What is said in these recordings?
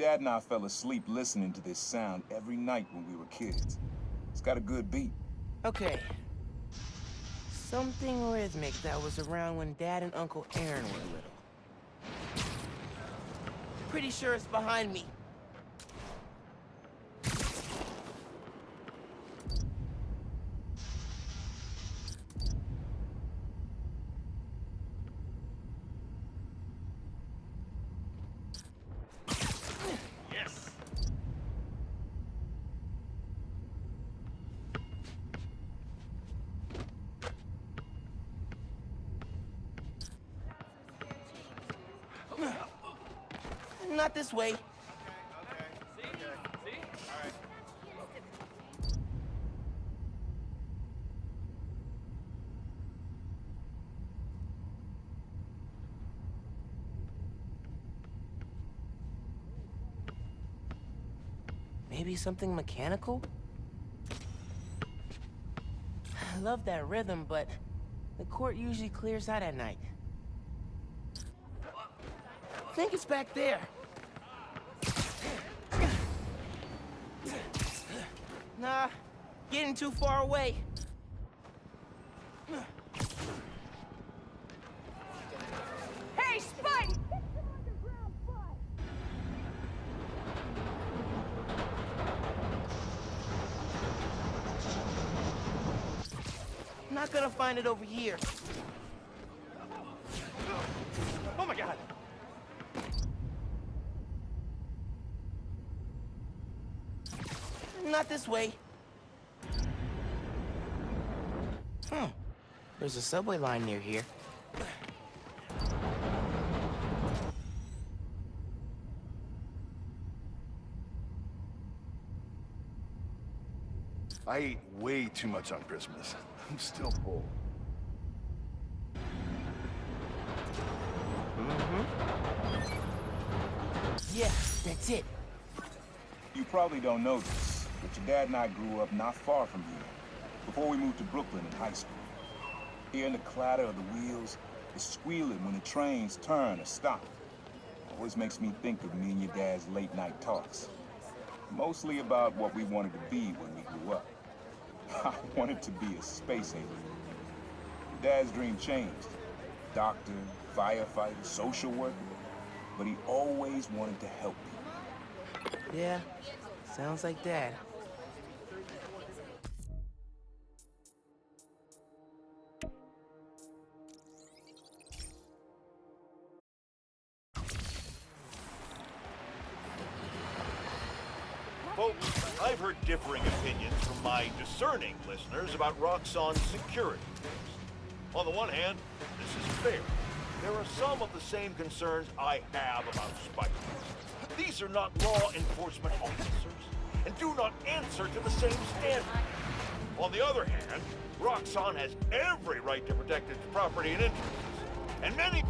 Dad and I fell asleep listening to this sound every night when we were kids. It's got a good beat. Okay. Something rhythmic that was around when Dad and Uncle Aaron were little. Pretty sure it's behind me. Yes! Not this way. Maybe something mechanical? I love that rhythm, but the court usually clears out at night. I think it's back there. Nah, getting too far away. Hey, Spike! Not gonna find it over here. Oh my god! Not this way. There's a subway line near here. I ate way too much on Christmas. I'm still full. Yeah, that's it. You probably don't know this, but your dad and I grew up not far from here, before we moved to Brooklyn in high school. Hearing the clatter of the wheels, the squealing when the trains turn or stop, always makes me think of me and your dad's late night talks. Mostly about what we wanted to be when we grew up. I wanted to be a space alien. Your dad's dream changed. Doctor, firefighter, social worker. But he always wanted to help people. Yeah, sounds like Dad. Folks, I've heard differing opinions from my discerning listeners about Roxxon's security force. On the one hand, this is fair. There are some of the same concerns I have about Spike. These are not law enforcement officers, and do not answer to the same standard. On the other hand, Roxxon has every right to protect its property and interests, and many...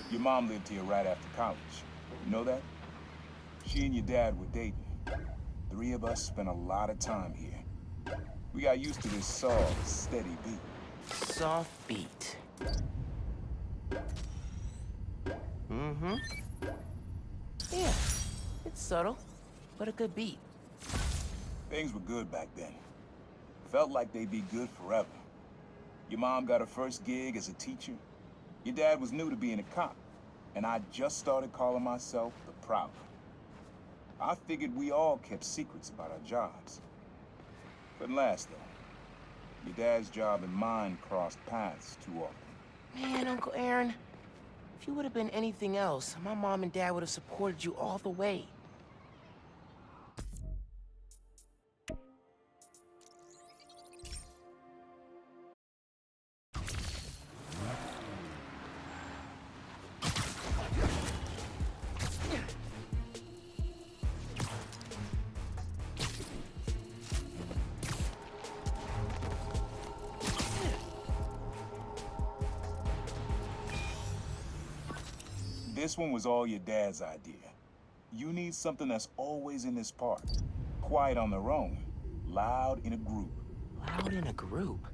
Your mom lived here right after college. You know that? She and your dad were dating. 3 of us spent a lot of time here. We got used to this soft, steady beat. Soft beat. Yeah, it's subtle, but a good beat. Things were good back then. Felt like they'd be good forever. Your mom got her first gig as a teacher. Your dad was new to being a cop, and I just started calling myself the Prowler. I figured we all kept secrets about our jobs. Couldn't last, though. Your dad's job and mine crossed paths too often. Man, Uncle Aaron, if you would have been anything else, my mom and dad would have supported you all the way. This one was all your dad's idea. You need something that's always in this park. Quiet on their own, loud in a group. Loud in a group?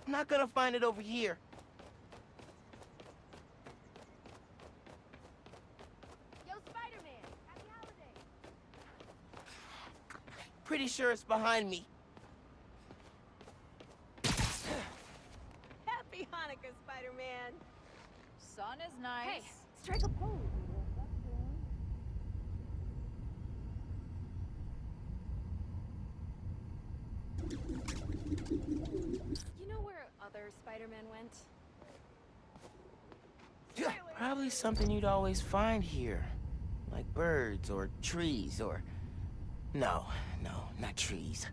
I'm not gonna find it over here. Yo, Spider-Man! Happy holidays! Pretty sure it's behind me. Happy Hanukkah, Spider-Man! Sun is nice. Hey, strike a pose. You know where other Spider-Man went? Probably something you'd always find here. Like birds or trees or... No, not trees.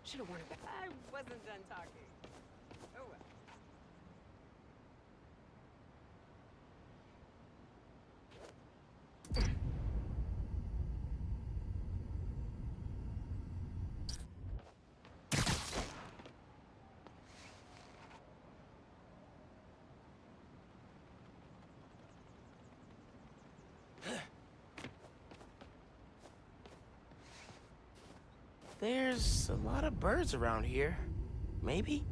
Should have worn it back. I wasn't done talking. Oh well. There's a lot of birds around here. Maybe?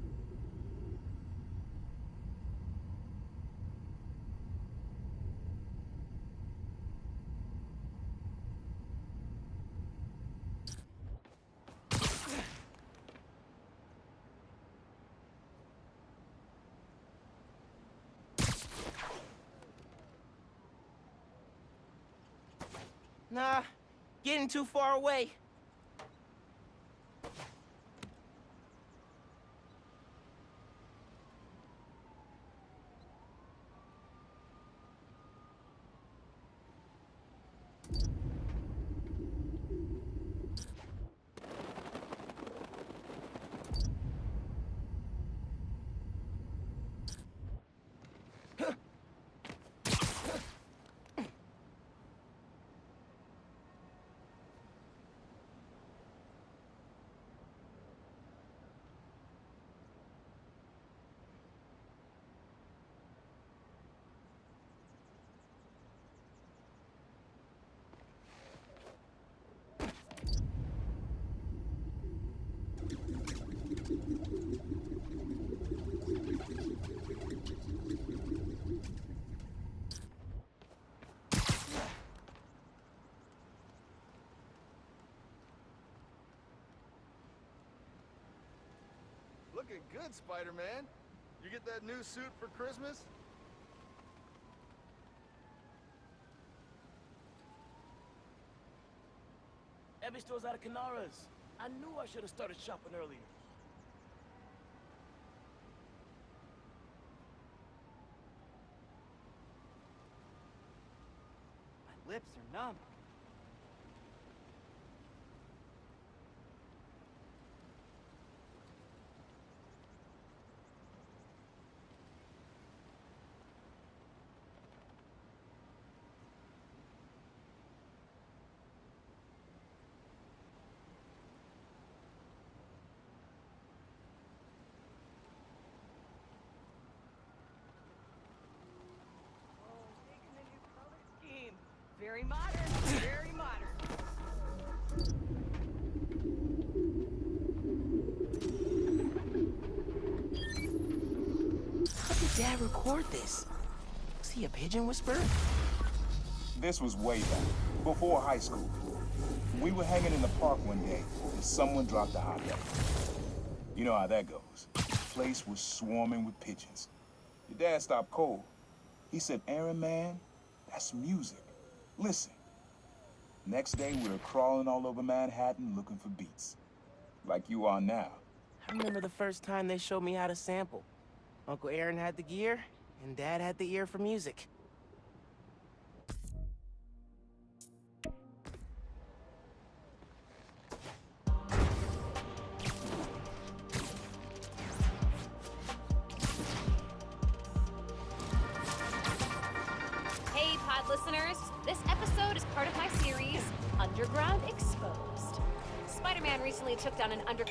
Nah, getting too far away. Looking good, Spider-Man. You get that new suit for Christmas? Every store's out of Canaras. I knew I should have started shopping earlier. My lips are numb. Scheme. Very modern, very modern. How did Dad record this? Was he a pigeon whisperer? This was way back, before high school. We were hanging in the park one day, and someone dropped a hot dog. You know how that goes. The place was swarming with pigeons. Your dad stopped cold. He said, "Aaron, man, that's music. Listen." Next day, we were crawling all over Manhattan looking for beats. Like you are now. I remember the first time they showed me how to sample. Uncle Aaron had the gear, and Dad had the ear for music. Hey, pod listeners. Underground exposed. Spider-Man recently took down an under...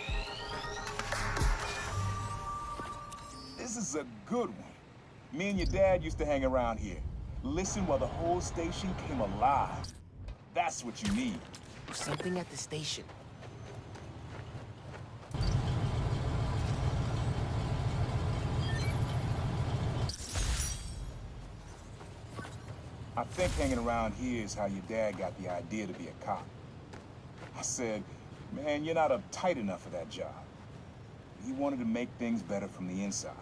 This is a good one. Me and your dad used to hang around here. Listen while the whole station came alive. That's what you need. Something at the station. I think hanging around here is how your dad got the idea to be a cop. I said, man, you're not uptight enough for that job. He wanted to make things better from the inside.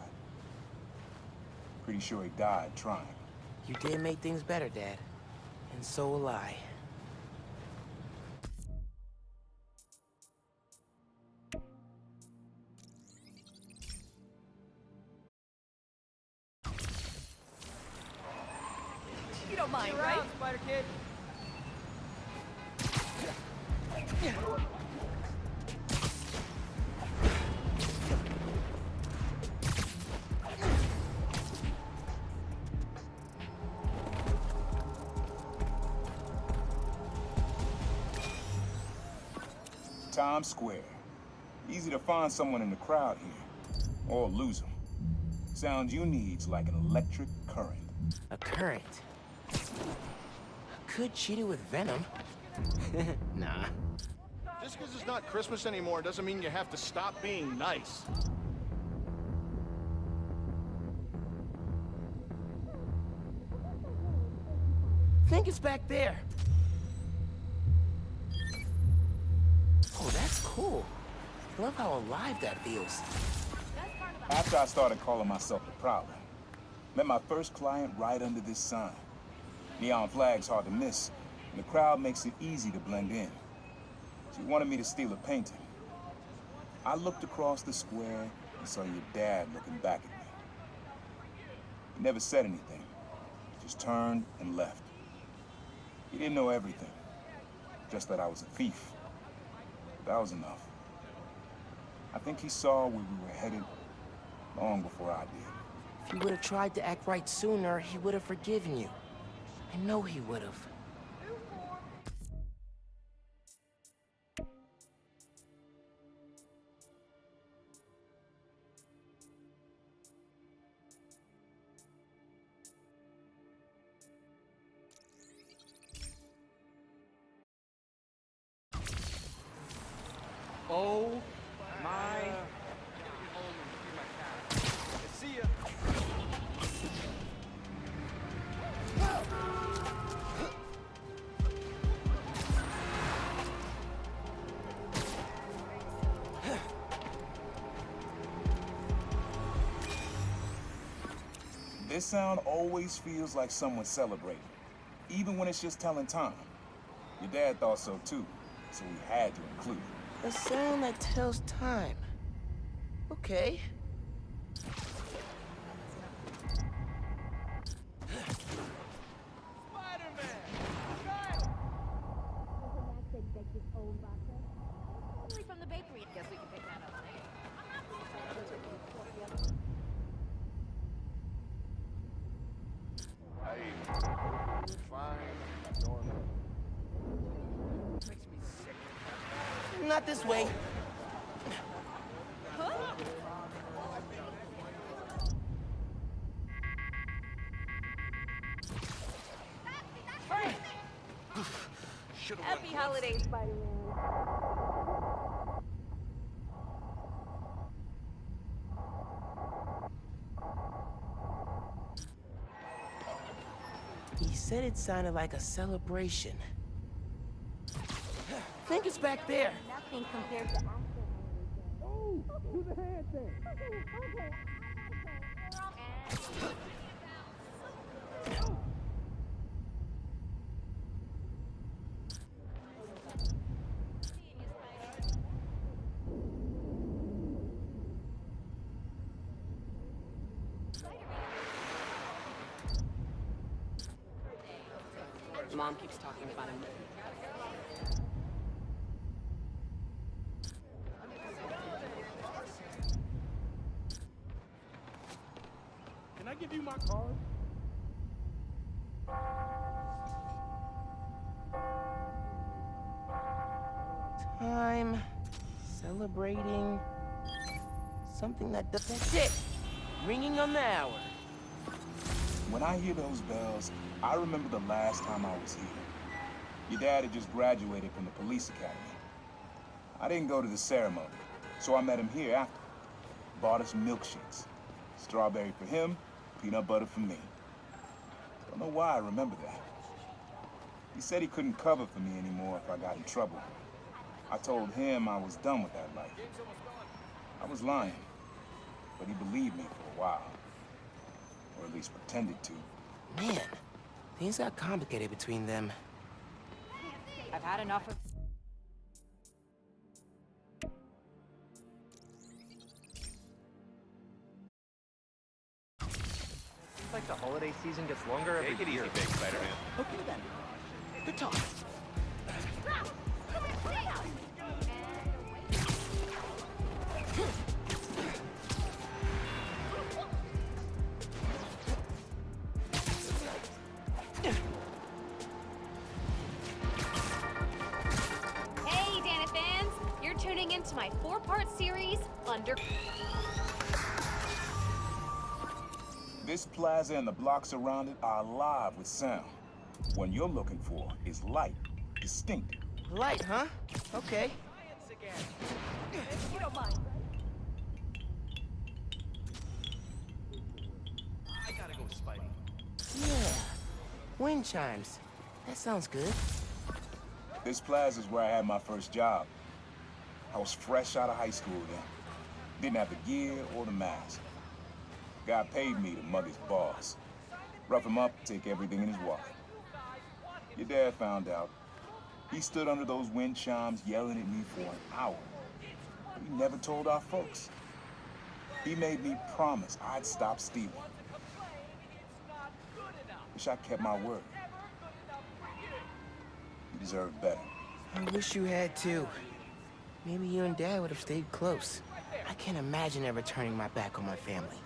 Pretty sure he died trying. You did make things better, Dad. And so will I. You don't mind, right? Spider Kid. Times Square. Easy to find someone in the crowd here. Or lose them. Sounds you need's like an electric current. A current. Could cheat it with venom. Nah. Just because it's not Christmas anymore doesn't mean you have to stop being nice. Think it's back there. Oh, that's cool. Love how alive that feels. After I started calling myself the Prowler, met my first client right under this sign. Neon flag's hard to miss, and the crowd makes it easy to blend in. She wanted me to steal a painting. I looked across the square and saw your dad looking back at me. He never said anything, just turned and left. He didn't know everything, just that I was a thief. That was enough. I think he saw where we were headed long before I did. If you would have tried to act right sooner, he would have forgiven you. I know he would have. Oh my. See ya. This sound always feels like someone celebrating, even when it's just telling time. Your dad thought so too, so we had to include it. A sound that tells time. Okay. Only from the bakery. Guess we can pick that up later. Hey, fine, normal. Makes me sick. Not this way. Happy holidays, Spider-Man. He said it sounded like a celebration. Think it's back there. Nothing compared to Mom keeps talking about him. Can I give you my card? I'm celebrating something that does. That's it! Ringing on the hour. When I hear those bells, I remember the last time I was here. Your dad had just graduated from the police academy. I didn't go to the ceremony, so I met him here after. Bought us milkshakes. Strawberry for him, peanut butter for me. Don't know why I remember that. He said he couldn't cover for me anymore if I got in trouble. I told him I was done with that life. I was lying, but he believed me for a while. Or at least pretended to. Man, things got complicated between them. I've had enough of... Seems like the holiday season gets longer every year. Take it easy, big Spider-Man. Okay then. Good talk. Hey, Dana fans! You're tuning into my 4-part series, Under... This plaza and the blocks around it are alive with sound. What you're looking for is light, distinct. Light, huh? Okay. You don't mind, I gotta go, Spidey. Yeah. Wind chimes. That sounds good. This plaza's where I had my first job. I was fresh out of high school then. Didn't have the gear or the mask. Guy paid me to mug his boss. Rough him up, take everything in his wallet. Your dad found out. He stood under those wind chimes yelling at me for an hour. He never told our folks. He made me promise I'd stop stealing. Wish I kept my word. You deserve better. I wish you had too. Maybe you and Dad would have stayed close. I can't imagine ever turning my back on my family.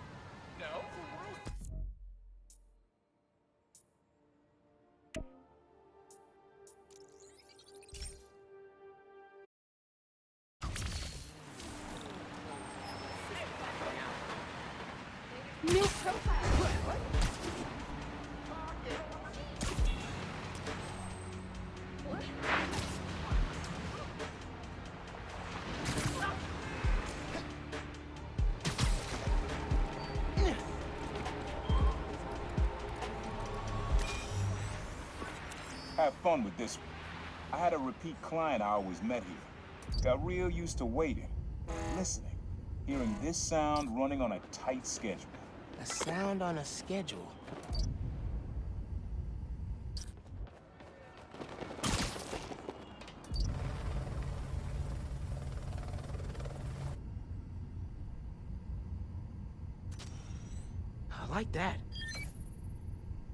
Have fun with this one. I had a repeat client I always met here. Got real used to waiting, listening, hearing this sound running on a tight schedule. A sound on a schedule. I like that.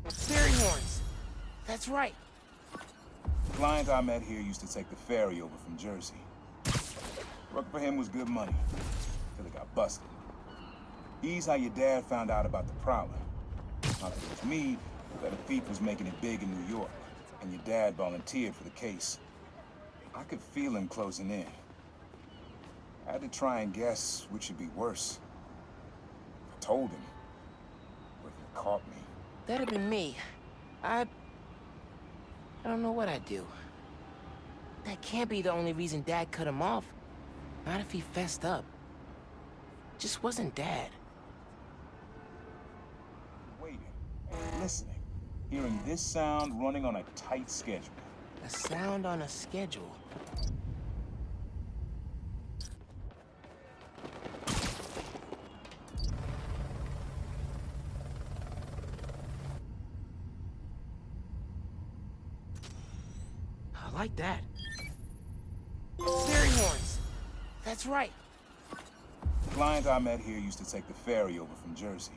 Fairy horns. That's right. Client I met here used to take the ferry over from Jersey. Working for him was good money, till he got busted. He's how your dad found out about the Prowler. Not that it was me, but a thief was making it big in New York, and your dad volunteered for the case. I could feel him closing in. I had to try and guess which would be worse. If I told him, or if he caught me. That'd have been me. I don't know what I'd do. That can't be the only reason Dad cut him off. Not if he fessed up. Just wasn't Dad. Waiting, listening, hearing this sound running on a tight schedule. A sound on a schedule. I like that. Fairy horns. That's right. Client I met here used to take the ferry over from Jersey.